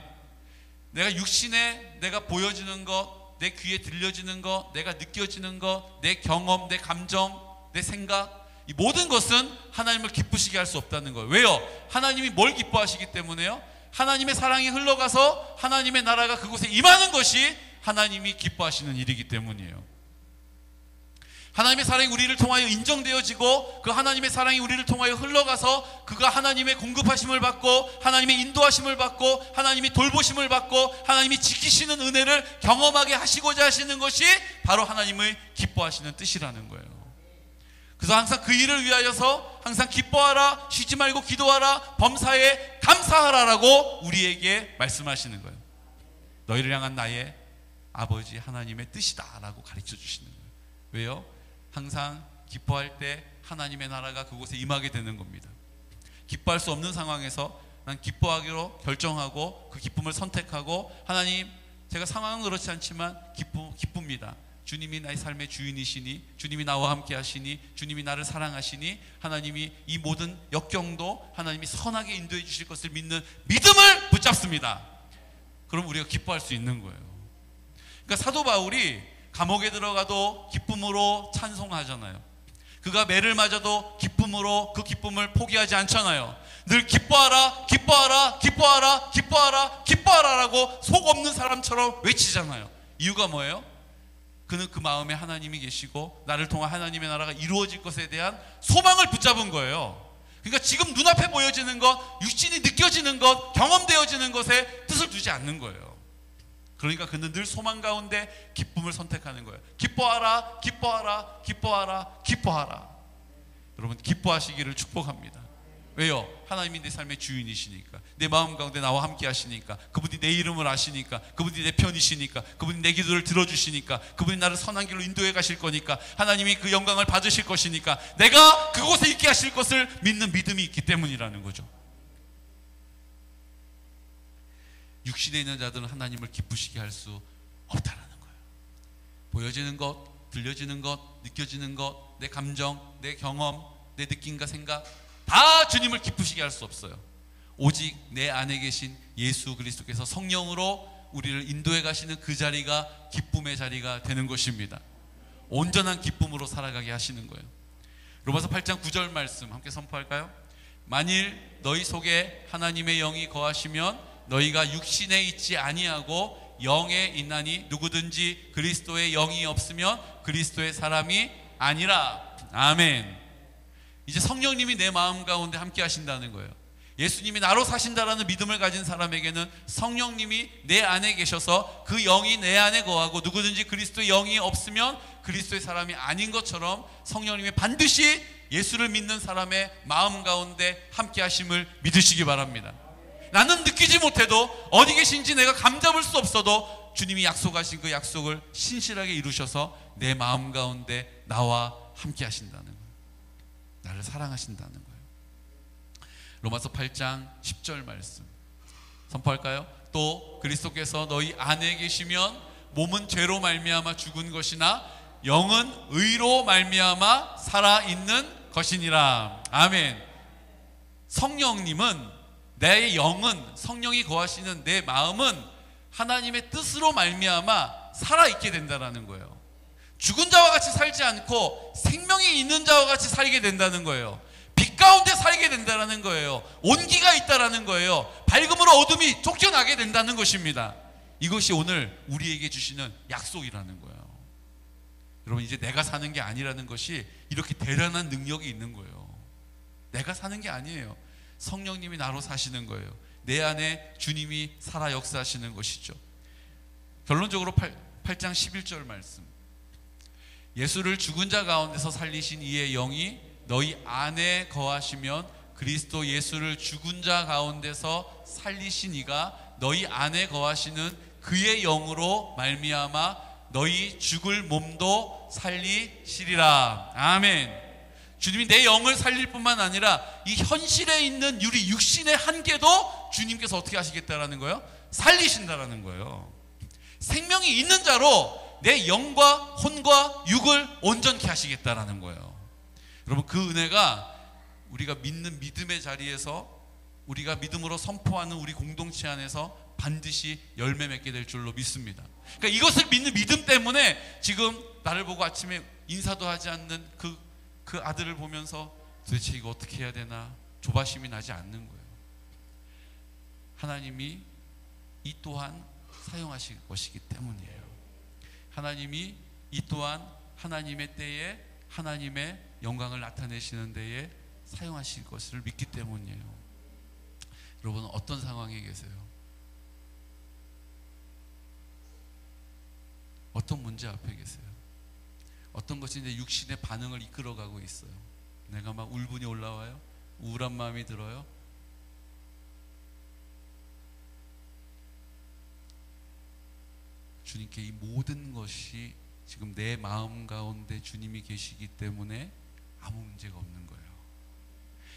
내가 육신에 내가 보여지는 것, 내 귀에 들려지는 것, 내가 느껴지는 것, 내 경험, 내 감정, 내 생각, 이 모든 것은 하나님을 기쁘시게 할 수 없다는 거예요. 왜요? 하나님이 뭘 기뻐하시기 때문에요? 하나님의 사랑이 흘러가서 하나님의 나라가 그곳에 임하는 것이 하나님이 기뻐하시는 일이기 때문이에요. 하나님의 사랑이 우리를 통하여 인정되어지고 그 하나님의 사랑이 우리를 통하여 흘러가서 그가 하나님의 공급하심을 받고 하나님의 인도하심을 받고 하나님이 돌보심을 받고 하나님이 지키시는 은혜를 경험하게 하시고자 하시는 것이 바로 하나님의 기뻐하시는 뜻이라는 거예요. 그래서 항상 그 일을 위하여서 항상 기뻐하라, 쉬지 말고 기도하라, 범사에 감사하라라고 우리에게 말씀하시는 거예요. 너희를 향한 나의 아버지 하나님의 뜻이다 라고 가르쳐 주시는 거예요. 왜요? 항상 기뻐할 때 하나님의 나라가 그곳에 임하게 되는 겁니다. 기뻐할 수 없는 상황에서 난 기뻐하기로 결정하고 그 기쁨을 선택하고 하나님, 제가 상황은 그렇지 않지만 기쁩니다. 주님이 나의 삶의 주인이시니, 주님이 나와 함께 하시니, 주님이 나를 사랑하시니, 하나님이 이 모든 역경도 하나님이 선하게 인도해 주실 것을 믿는 믿음을 붙잡습니다. 그럼 우리가 기뻐할 수 있는 거예요. 그러니까 사도 바울이 감옥에 들어가도 기쁨으로 찬송하잖아요. 그가 매를 맞아도 기쁨으로 그 기쁨을 포기하지 않잖아요. 늘 기뻐하라, 기뻐하라, 기뻐하라, 기뻐하라, 기뻐하라라고 속 없는 사람처럼 외치잖아요. 이유가 뭐예요? 그는 그 마음에 하나님이 계시고 나를 통한 하나님의 나라가 이루어질 것에 대한 소망을 붙잡은 거예요. 그러니까 지금 눈앞에 보여지는 것, 육신이 느껴지는 것, 경험되어지는 것에 뜻을 두지 않는 거예요. 그러니까 그는 늘 소망 가운데 기쁨을 선택하는 거예요. 기뻐하라, 기뻐하라, 기뻐하라, 기뻐하라. 여러분, 기뻐하시기를 축복합니다. 왜요? 하나님이 내 삶의 주인이시니까, 내 마음 가운데 나와 함께 하시니까, 그분이 내 이름을 아시니까, 그분이 내 편이시니까, 그분이 내 기도를 들어주시니까, 그분이 나를 선한 길로 인도해 가실 거니까, 하나님이 그 영광을 받으실 것이니까 내가 그곳에 있게 하실 것을 믿는 믿음이 있기 때문이라는 거죠. 육신에 있는 자들은 하나님을 기쁘시게 할 수 없다라는 거예요. 보여지는 것, 들려지는 것, 느껴지는 것, 내 감정, 내 경험, 내 느낌과 생각 다 주님을 기쁘시게 할 수 없어요. 오직 내 안에 계신 예수 그리스도께서 성령으로 우리를 인도해 가시는 그 자리가 기쁨의 자리가 되는 것입니다. 온전한 기쁨으로 살아가게 하시는 거예요. 로마서 8장 9절 말씀 함께 선포할까요? 만일 너희 속에 하나님의 영이 거하시면 너희가 육신에 있지 아니하고 영에 있나니 누구든지 그리스도의 영이 없으면 그리스도의 사람이 아니라. 아멘. 이제 성령님이 내 마음 가운데 함께 하신다는 거예요. 예수님이 나로 사신다라는 믿음을 가진 사람에게는 성령님이 내 안에 계셔서 그 영이 내 안에 거하고 누구든지 그리스도의 영이 없으면 그리스도의 사람이 아닌 것처럼 성령님이 반드시 예수를 믿는 사람의 마음 가운데 함께 하심을 믿으시기 바랍니다. 나는 느끼지 못해도 어디 계신지 내가 감잡을 수 없어도 주님이 약속하신 그 약속을 신실하게 이루셔서 내 마음 가운데 나와 함께 하신다는 거예요. 나를 사랑하신다는 거예요. 로마서 8장 10절 말씀 선포할까요? 또 그리스도께서 너희 안에 계시면 몸은 죄로 말미암아 죽은 것이나 영은 의로 말미암아 살아있는 것이니라. 아멘. 성령님은, 내 영은, 성령이 거하시는 내 마음은 하나님의 뜻으로 말미암아 살아있게 된다는 거예요. 죽은 자와 같이 살지 않고 생명이 있는 자와 같이 살게 된다는 거예요. 빛 가운데 살게 된다는 거예요. 온기가 있다는 거예요. 밝음으로 어둠이 쫓겨나게 된다는 것입니다. 이것이 오늘 우리에게 주시는 약속이라는 거예요. 여러분, 이제 내가 사는 게 아니라는 것이 이렇게 대단한 능력이 있는 거예요. 내가 사는 게 아니에요. 성령님이 나로 사시는 거예요. 내 안에 주님이 살아 역사하시는 것이죠. 결론적으로 8장 11절 말씀, 예수를 죽은 자 가운데서 살리신 이의 영이 너희 안에 거하시면 그리스도 예수를 죽은 자 가운데서 살리신 이가 너희 안에 거하시는 그의 영으로 말미암아 너희 죽을 몸도 살리시리라. 아멘. 주님이 내 영을 살릴 뿐만 아니라 이 현실에 있는 우리 육신의 한계도 주님께서 어떻게 하시겠다라는 거예요? 살리신다라는 거예요. 생명이 있는 자로 내 영과 혼과 육을 온전케 하시겠다라는 거예요. 여러분, 그 은혜가 우리가 믿는 믿음의 자리에서, 우리가 믿음으로 선포하는 우리 공동체 안에서 반드시 열매 맺게 될 줄로 믿습니다. 그러니까 이것을 믿는 믿음 때문에 지금 나를 보고 아침에 인사도 하지 않는 그 아들을 보면서 도대체 이거 어떻게 해야 되나 조바심이 나지 않는 거예요. 하나님이 이 또한 사용하실 것이기 때문이에요. 하나님이 이 또한 하나님의 때에 하나님의 영광을 나타내시는 데에 사용하실 것을 믿기 때문이에요. 여러분, 어떤 상황에 계세요? 어떤 문제 앞에 계세요? 어떤 것이 이제 육신의 반응을 이끌어가고 있어요? 내가 막 울분이 올라와요? 우울한 마음이 들어요? 주님께 이 모든 것이 지금 내 마음 가운데 주님이 계시기 때문에 아무 문제가 없는 거예요.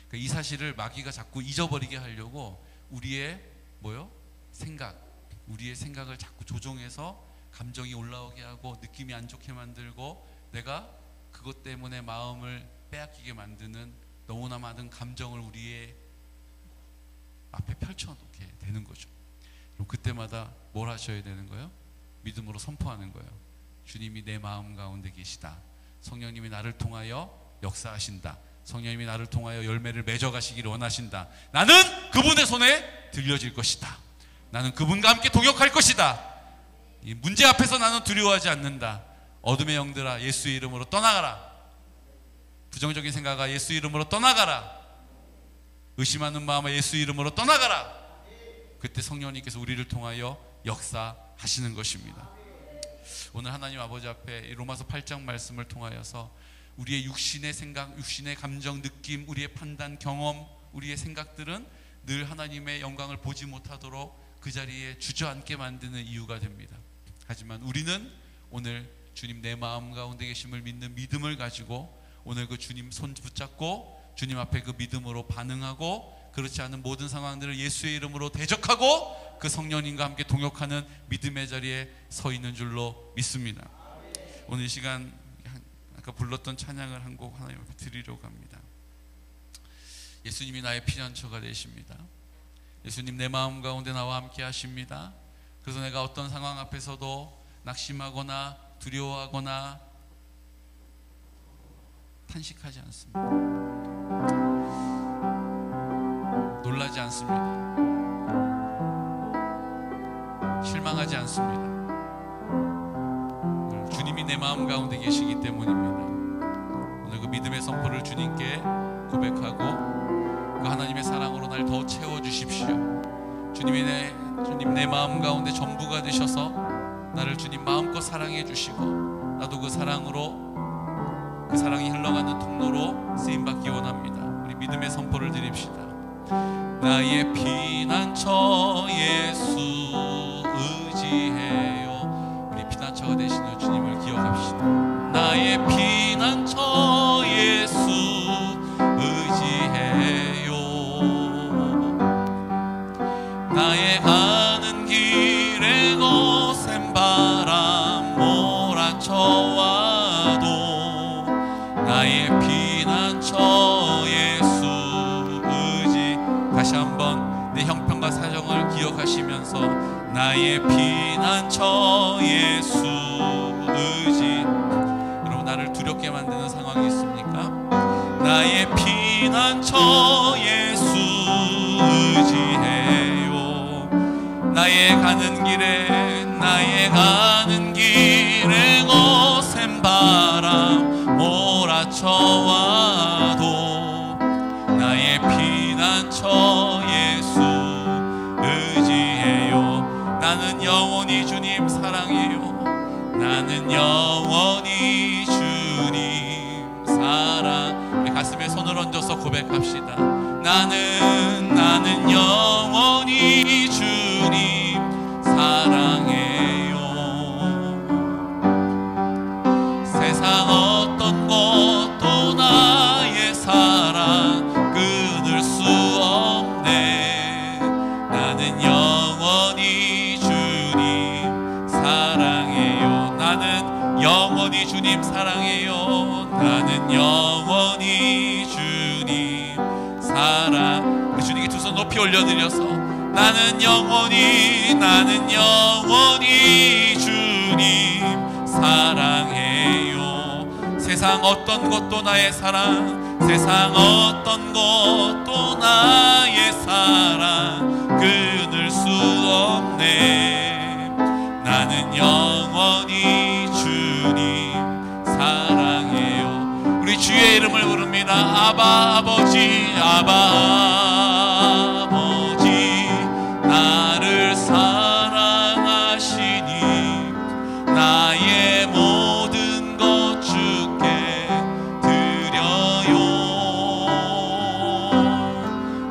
그러니까 이 사실을 마귀가 자꾸 잊어버리게 하려고 우리의 생각, 우리의 생각을 자꾸 조종해서 감정이 올라오게 하고 느낌이 안 좋게 만들고 내가 그것 때문에 마음을 빼앗기게 만드는 너무나 많은 감정을 우리의 앞에 펼쳐놓게 되는 거죠. 그럼 그때마다 뭘 하셔야 되는 거예요? 믿음으로 선포하는 거예요. 주님이 내 마음 가운데 계시다. 성령님이 나를 통하여 역사하신다. 성령님이 나를 통하여 열매를 맺어가시기를 원하신다. 나는 그분의 손에 들려질 것이다. 나는 그분과 함께 동역할 것이다. 이 문제 앞에서 나는 두려워하지 않는다. 어둠의 영들아, 예수의 이름으로 떠나가라. 부정적인 생각아, 예수 이름으로 떠나가라. 의심하는 마음아, 예수 이름으로 떠나가라. 그때 성령님께서 우리를 통하여 역사하시는 것입니다. 오늘 하나님 아버지 앞에 로마서 8장 말씀을 통하여서 우리의 육신의 생각, 육신의 감정, 느낌, 우리의 판단, 경험, 우리의 생각들은 늘 하나님의 영광을 보지 못하도록 그 자리에 주저앉게 만드는 이유가 됩니다. 하지만 우리는 오늘 주님 내 마음 가운데 계심을 믿는 믿음을 가지고 오늘 그 주님 손 붙잡고 주님 앞에 그 믿음으로 반응하고 그렇지 않은 모든 상황들을 예수의 이름으로 대적하고 그 성령님과 함께 동역하는 믿음의 자리에 서 있는 줄로 믿습니다. 오늘 이 시간 아까 불렀던 찬양을 한 곡 하나님 앞에 드리려고 합니다. 예수님이 나의 피난처가 되십니다. 예수님 내 마음 가운데 나와 함께 하십니다. 그래서 내가 어떤 상황 앞에서도 낙심하거나 두려워하거나 탄식하지 않습니다. 놀라지 않습니다. 실망하지 않습니다. 주님이 내 마음 가운데 계시기 때문입니다. 오늘 그 믿음의 선포를 주님께 고백하고 그 하나님의 사랑으로 날 더 채워주십시오. 주님 내 마음 가운데 전부가 되셔서 나를 주님 마음껏 사랑해 주시고 나도 그 사랑으로 그 사랑이 흘러가는 통로로 쓰임받기 원합니다. 우리 믿음의 선포를 드립시다. 나의 피난처 예수 의지해요. 우리 피난처가 되시는 주님을 기억합시다. 나의 피난처 예수 의지해요. 나의 가는 길에 거센 바람 몰아쳐와도 나의 피난처 예수 의지. 다시 한번 내 형편과 사정을 기억하시면서 나의 피난처 예수 의지. 여러분, 나를 두렵게 만드는 상황이 있습니까? 나의 피난처 예수 의지해요. 나의 가는 길에 거센 바람 몰아쳐와도 나의 피난처 예수 의지해요. 나는 영원히 주님 사랑해요. 나는 영원히 주님 사랑. 우리 가슴에 손을 얹어서 고백합시다. 나는 영원히 주님 사랑해요. 세상 어떤 것도 나의 사랑 끊을 수 없네. 나는 영원히 주님 사랑해요. 나는 영원히 주님 사랑해요. 나는 영원히 주님 사랑. 우리 주님께 두 손 높이 올려드려서 나는 영원히 주님 사랑해요. 세상 어떤 것도 나의 사랑, 세상 어떤 것도 나의 사랑 끊을 수 없네. 나는 영원히 주님 사랑해요. 우리 주의 이름을 부릅니다. 아바 아버지, 아바 아버지, 나를 사랑하시니 나의 모든 것 주께 드려요.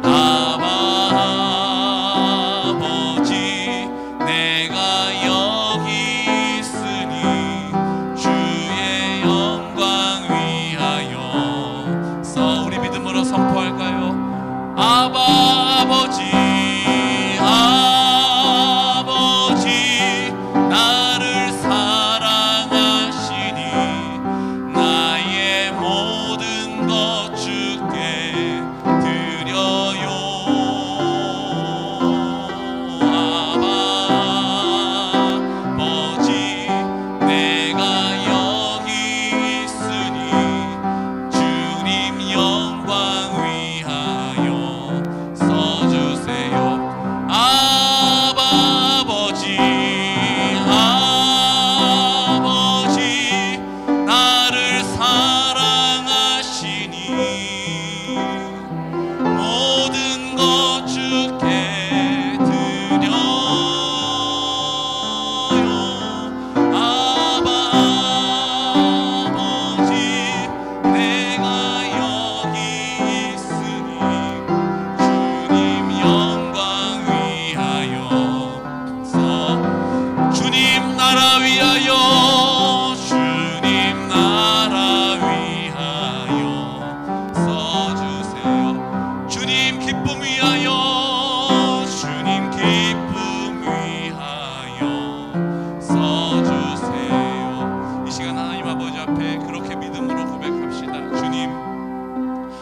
아바 아버지, 내가 여기 있으니 주의 영광 위하여. 우리 믿음으로 선포할까요? 아바 아버지, 아버지, 나를 사랑하시니 나의 모든 것 주께 드려요. 아바 아버지, 내가 여기 있으니 주님 영광 위하여 써주세요. 아바 아버지, 아버지, 나를 사랑하시니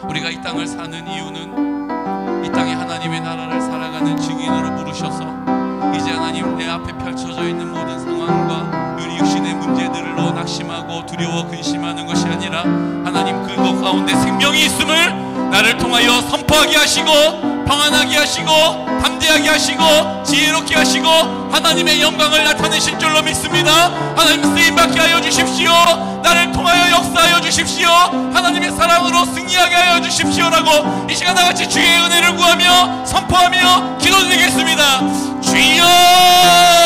우리가 이 땅을 사는 이유는 이 땅에 하나님의 나라를 살아가는 증인으로 부르셔서 이제 하나님 내 앞에 펼쳐져 있는 모든 상황과 우리 육신의 문제들로 낙심하고 두려워 근심하는 것이 아니라 하나님 그것 가운데 생명이 있음을 나를 통하여 선포하게 하시고 평안하게 하시고 담대하게 하시고 지혜롭게 하시고 하나님의 영광을 나타내실 줄로 믿습니다. 하나님 쓰임받게 하여 주십시오. 나를 통하여 역사하여 주십시오. 하나님의 사랑으로 승리하게 하여 주십시오라고 이 시간 다같이 주의 은혜를 구하며 선포하며 기도드리겠습니다. 주여